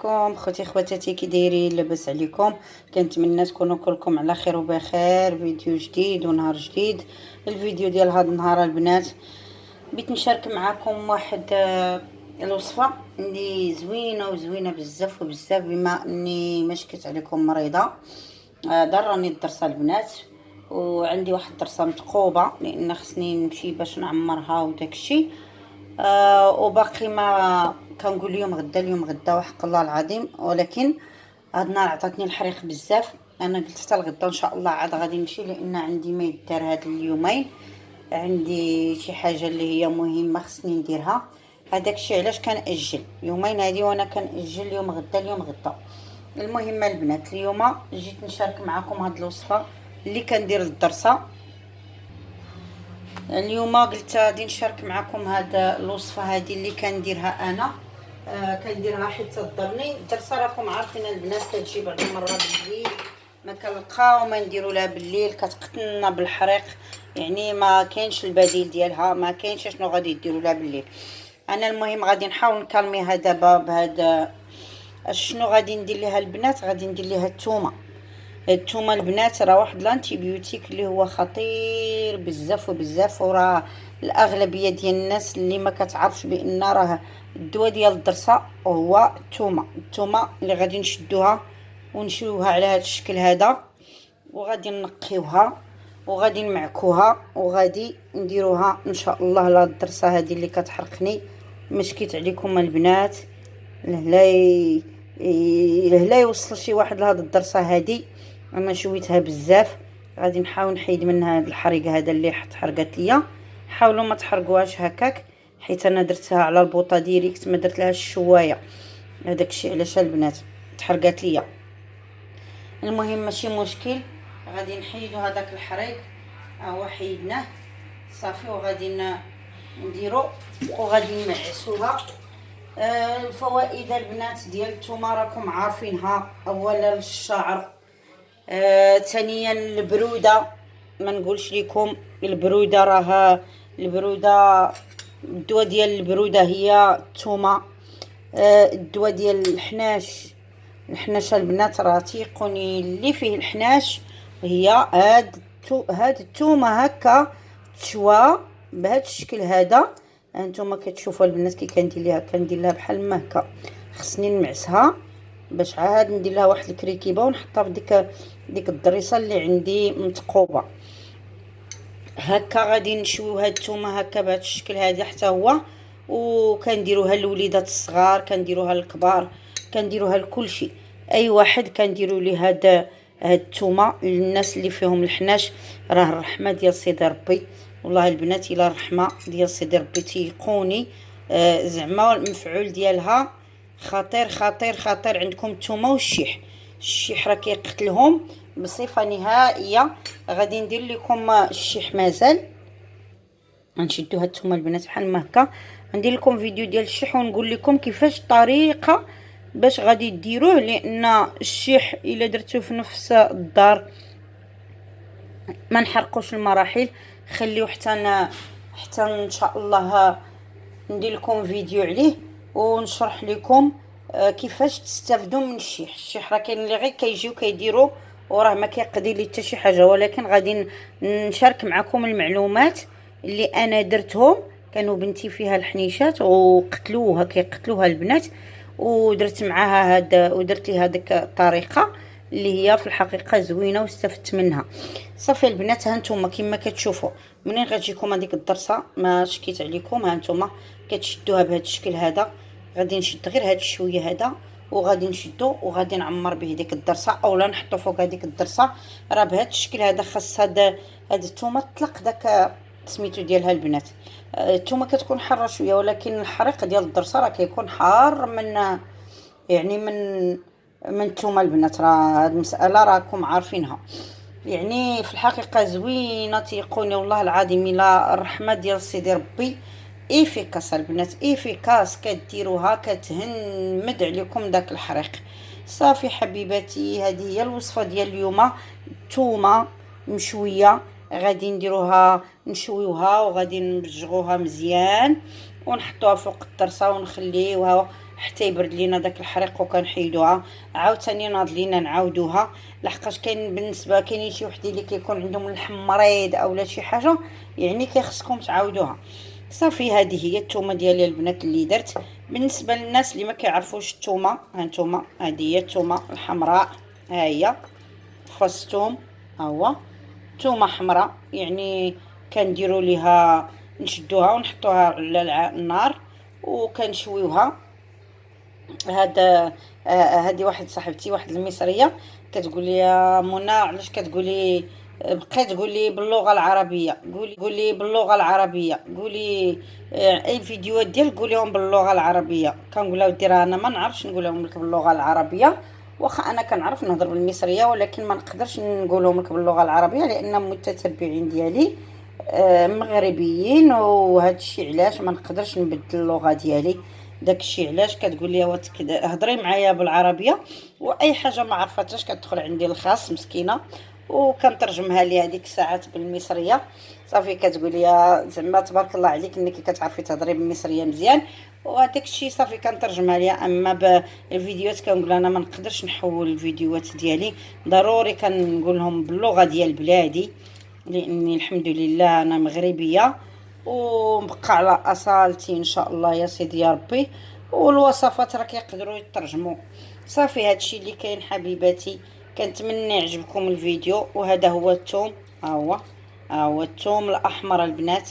عليكم خوتي خواتاتي، كي دايرين؟ لاباس عليكم؟ كنتمنى تكونوا كلكم على خير وبخير. فيديو جديد ونهار جديد. الفيديو ديال هذا النهار البنات بغيت نشارك معكم واحد الوصفه اللي زوينه بزاف وبزاف، بما اني ما شكيت عليكم مريضه. ضرني الدرسه البنات، وعندي واحد الدرسه متقوبه لان خصني نمشي باش نعمرها وداكشي. وباقي ما كنقول اليوم غدا وحق الله العظيم، ولكن هاد النهار عطاتني الحريق بزاف. انا قلت حتى الغدا ان شاء الله عاد غادي نمشي، لان عندي ما يدار هاد اليومين، عندي شي حاجه اللي هي مهمه خصني نديرها. هذاك الشيء علاش كنأجل يومين هادي، وانا كنأجل اليوم غدا. المهم البنات، اليوم جيت نشارك معكم هاد الوصفه اللي كندير للدرسه. اليوم قلت غادي نشارك معكم هذا الوصفه هذه اللي كنديرها انا. كنديرها حيت تضرني الدرسه. راكم عارفين البنات كتجي بعض المرات بالليل، ما كنلقاو ما نديروا لها بالليل، كتقتلنا بالحريق، يعني ما كاينش البديل ديالها، ما كاينش شنو غادي ديروا لها بالليل. انا المهم غادي نحاول نكالميها دابا بهذا. شنو غادي ندير ليها البنات؟ غادي ندير ليها الثومه البنات. راه واحد الانتيبيوتيك اللي هو خطير بزاف وبزاف، وراه الاغلبيه ديال الناس اللي ما كتعرفش بان راه الدواء ديال الضرسه هو الثومه اللي غادي نشدوها ونشويوها على هذا الشكل هذا، وغادي نقيوها وغادي نمعكوها وغادي نديروها ان شاء الله لهاد الضرسه هذه اللي كتحرقني. مشكيت عليكم البنات، لا يوصل شي واحد لهاد الضرسه هذه. انا شويتها بزاف، غادي نحاول نحيد منها هاد الحريق هذا اللي حرقت ليا. حاولوا ما تحرقوهاش هكاك، حيت انا درتها على البوطه ديريكت، ما درت لهاش الشوايه. هذاك الشيء علاش البنات تحرقات ليا. المهم ماشي مشكل، غادي نحيدوا هذاك الحريق. هو حيدناه صافي، وغادي نديرو وغادي نمعسوها. الفوائد البنات ديال الثومه راكم عارفينها. اولا الشعر، ثانيا البروده. ما نقولش لكم البروده، راه البروده الدواء ديال البروده هي الثومه. الدواء ديال الحناش البنات، راه تيقوني اللي فيه الحناش هي هاد الثومه هكا تشوى بهذا الشكل هذا. هانتوما كتشوفوا البنات كي كندير لها بحال ما هكا. خصني نمعسها باش عاد ندير لها واحد الكريكيبه ونحطها في ديك الضريصه اللي عندي متقوبه هكا. غادي نشويو هاد الثومه هكا بهذا الشكل هذا حتى هو، وكنديروها للوليدات الصغار، كنديروها للكبار، كنديروها لكل شيء. اي واحد كنديروا ليه هاد الثومه. الناس اللي فيهم الحناش راه الرحمه ديال سيدي ربي، والله البنات الا الرحمه ديال سيدي ربي تيقوني. زعما المفعول ديالها خطير خطير خطير. عندكم الثومه والشيح راه كيقتلهم بصفه نهائيه. غادي ندير لكم الشيح مازال. غنشدو هاد الثومه البنات بحال ما هكا. غندير لكم فيديو ديال الشيح ونقول لكم كيفاش الطريقه باش غادي ديروه، لان الشيح الا درتوه في نفس الدار ما نحرقوش المراحل. خليو حتى ان شاء الله ندير لكم فيديو عليه ونشرح لكم كيفاش تستافدوا من الشيح راه كاين اللي غير كيجيو كيديروا وراه ما كيقضي لي حتى شي حاجه، ولكن غادي نشارك معكم المعلومات اللي انا درتهم. كانوا بنتي فيها الحنيشات كيقتلوها البنات، ودرت معاها ودرت لي هذيك الطريقه اللي هي في الحقيقه زوينه واستفدت منها. صافي البنات، ها نتوما كما كتشوفوا منين غتجيكم هذيك الضرسه ما شكيت عليكم. ها نتوما كتشدوها بهذا الشكل هذا. غادي نشد غير هذا الشويه هذا وغادي نشدو وغادي نعمر به ديك الضرسه، اولا نحطو فوق هذيك الضرسه. راه بهذا الشكل هذا خاص هاد الثومه تطلق داك سميتو ديالها البنات. الثومه كتكون حاره شويه، ولكن الحريق ديال الضرسه راه كيكون حار من الثومه البنات. راه هاد المساله راكم عارفينها. يعني في الحقيقه زوينه تيقوني والله العظيم الا الرحمه ديال سيدي ربي. افيكاس البنات، افيكاس. كديروها كتهمد عليكم داك الحريق. صافي حبيباتي، هذه هي الوصفه ديال اليوم. ثومه مشويه غادي نديروها نشويوها وغادي نبجغوها مزيان ونحطوها فوق الطرسه ونخليوها حتى يبرد لينا داك الحريق وكنحيدوها. عاوتاني ناض لينا نعاودوها، لحقاش كاين بالنسبه كاينين شي وحدين اللي كيكون عندهم اللحم مريض اولا شي حاجه، يعني كيخصكم تعاودوها. صافي هذه هي الثومه ديالي البنات اللي درت. بالنسبه للناس اللي ما كيعرفوش الثومه، هانتوما هذه هي الثومه الحمراء، ها هي فص ثوم، ها هو ثومه حمراء، يعني كنديروا ليها نشدوها ونحطوها على النار وكنشويوها. هذا هذه واحد صاحبتي، واحد المصريه، كتقول لي يا منى علاش كتقولي بقيت تقولي باللغه العربيه، قولي باللغه العربيه، قولي اي فيديوهات ديالك قوليهم باللغه العربيه. كنقول لها ودي راه انا ما نعرفش نقولهم لك باللغه العربيه، واخا انا كنعرف نهضر بالمصريه ولكن ما نقدرش نقولهم لك باللغه العربيه لان المتتبعين ديالي مغربيين، وهذا الشيء علاش ما نقدرش نبدل اللغه ديالي. داكشي علاش كتقول لي هضري معايا بالعربيه، واي حاجه ما عرفتهاش كتدخل عندي الخاص مسكينه وكنترجمها ليها ديك الساعات بالمصريه. صافي كتقول لي زعما تبارك الله عليك انك كتعرفي تهضري بالمصريه مزيان، وهذاك الشيء صافي كنترجمها ليها. اما بالفيديوهات كنقول انا ما نقدرش نحول الفيديوهات ديالي، ضروري كنقولهم باللغه ديال بلادي لاني الحمد لله انا مغربيه ونبقى على اصالتي ان شاء الله يا سيدي يا ربي. والوصفات راه كيقدروا يترجموا. صافي هادشي اللي كاين حبيباتي، كنتمنى يعجبكم الفيديو. وهذا هو الثوم، ها هو الثوم الاحمر البنات،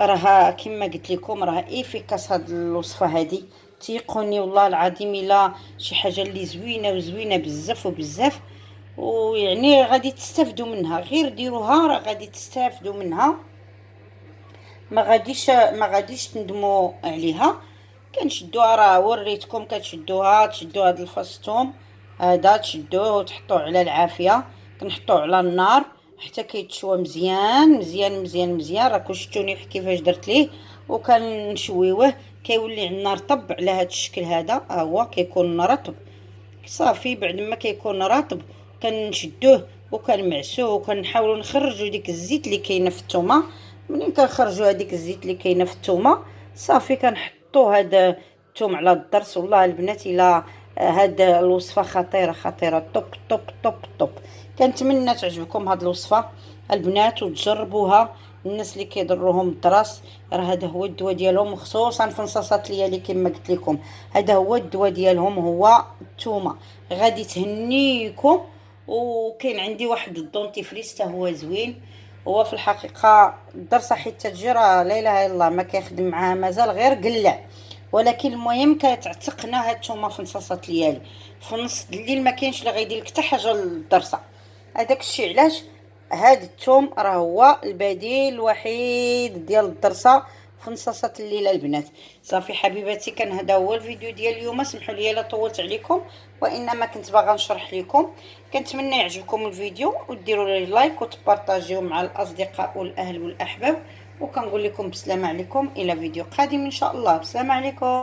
راه كما قلت لكم راه افيكاس هاد الوصفه هادي. تيقوني والله العظيم الا شي حاجه اللي زوينه وزوينه بزاف وبزاف، ويعني غادي تستافدوا منها، غير ديروها راه غادي تستافدوا منها، ما غاديش تندموا عليها. كنشدوها راه وريتكم، كتشدوها تشدوا هاد الفص ثوم هذا تشدوه وتحطوه على العافيه، كنحطوه على النار حتى كيتشوى مزيان مزيان مزيان مزيان. راكم شفتوني كيفاش درت ليه، وكنشويوه كيولي عندنا رطب على هذا الشكل هذا، ها هو كيكون رطب. صافي بعد ما كيكون رطب كنشدوه وكنمعسوه وكنحاولوا نخرجوا ديك الزيت اللي كاينه في الثومه. منين كنخرجوا هذيك الزيت اللي كاينه في الثومه صافي كنحطوا هذا الثوم على الضرس. والله البنات الا هاد الوصفه خطيره خطيره، طوب طوب طوب طوب. كنتمنى تعجبكم هاد الوصفه البنات وتجربوها. الناس اللي كيضرهم الضرس راه هذا هو الدواء ديالهم، خصوصا في نصاصات الليالي كما قلت لكم هذا هو الدواء ديالهم هو الثومه. غادي تهنيكم. وكاين عندي واحد الدونتيفريس حتى هو زوين، هو في الحقيقه الضرسه حيت تجي راه لا اله الا الله ما كيخدم معاها مازال غير قلع، ولكن المهم كتعتقنا هاد الثومه في نصاصات الليالي. في نص الليل ما كاينش اللي غيدير لك حتى حاجه للضرسه. هذاك الشيء علاش هاد الثوم راه هو البديل الوحيد ديال الضرسه في نصاصات الليل البنات. صافي حبيباتي، كان هذا هو الفيديو ديال اليوم. سمحوا لي الا طولت عليكم، وانما كنت باغا نشرح لكم. كنتمنى يعجبكم الفيديو وديروا لي لايك وتبارطاجيوه مع الاصدقاء والاهل والاحباب. وكنقول لكم بسلامه عليكم الى فيديو قادم ان شاء الله. بسلامه عليكم.